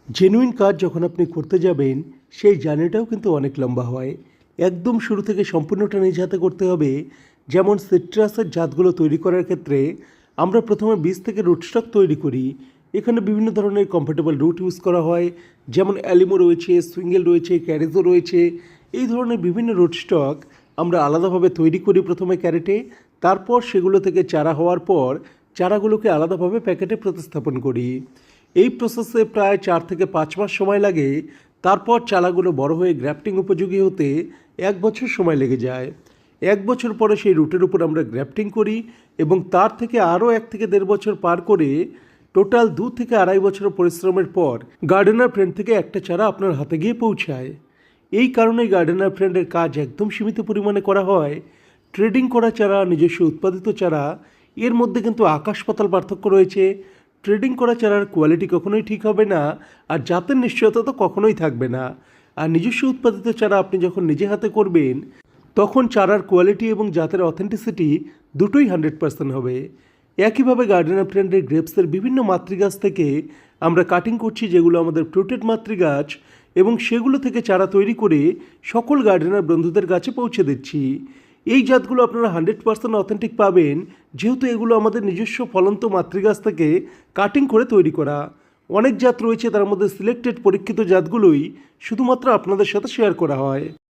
Genuine কাজ যখন আপনি করতে যাবেন সেই জার্নিটাও কিন্তু অনেক লম্বা হয়। একদম শুরু থেকে সম্পূর্ণটা নিজ হাতে করতে হবে। যেমন সিট্রাসের জাতগুলো তৈরি করার ক্ষেত্রে আমরা প্রথমে বীজ থেকে রুটস্টক তৈরি করি। এখানে বিভিন্ন ধরনের কম্প্যাটেবল রুট ইউজ করা হয়, যেমন অ্যালিমো রয়েছে, সুইঙ্গেল রয়েছে, ক্যারেজো রয়েছে। এই ধরনের বিভিন্ন রুটস্টক আমরা আলাদাভাবে তৈরি করি প্রথমে ক্যারেটে, তারপর সেগুলো থেকে চারা হওয়ার পর চারাগুলোকে আলাদাভাবে প্যাকেটে প্রতিস্থাপন করি। এই প্রসেসে প্রায় 4 থেকে 5 মাস সময় লাগে। তারপর চারাগুলো বড় হয়ে গ্রাফটিং উপযোগী হতে 1 বছর সময় লেগে যায়। 1 বছর পরে সেই রুটের উপর আমরা গ্রাফটিং করি এবং তার থেকে আরও 1 থেকে 1.5 বছর পার করে টোটাল 2 থেকে 2.5 বছর পরিশ্রমের পর গার্ডেনার ফ্রেন্ড থেকে একটা চারা আপনার হাতে গিয়ে পৌঁছায়। এই কারণেই গার্ডেনার ফ্রেন্ডের কাজ একদম সীমিত পরিমাণে করা হয়। ট্রেডিং করা চারা, নিজস্ব উৎপাদিত চারা, এর মধ্যে কিন্তু আকাশ পাতাল পার্থক্য রয়েছে। ট্রেডিং করা চারার কোয়ালিটি কখনোই ঠিক হবে না, আর জাতের নিশ্চয়তা তো কখনোই থাকবে না। আর নিজস্ব উৎপাদিত চারা আপনি যখন নিজে হাতে করবেন তখন চারার কোয়ালিটি এবং জাতের অথেন্টিসিটি দুটোই 100% হবে। একইভাবে গার্ডেনার ফ্রেন্ডের গ্রেপসের বিভিন্ন মাতৃগাছ থেকে আমরা কাটিং করছি, যেগুলো আমাদের ফ্রুটেড মাতৃগাছ, এবং সেগুলো থেকে চারা তৈরি করে সকল গার্ডেনার বন্ধুদের কাছে পৌঁছে দিচ্ছি। এই জাতগুলো আপনারা 100% অথেন্টিক পাবেন, যেহেতু এগুলো আমাদের নিজস্ব ফলন্ত মাতৃগাছ থেকে কাটিং করে তৈরি করা। অনেক জাত রয়েছে, তার মধ্যে সিলেক্টেড পরীক্ষিত জাতগুলোই শুধুমাত্র আপনাদের সাথে শেয়ার করা হয়।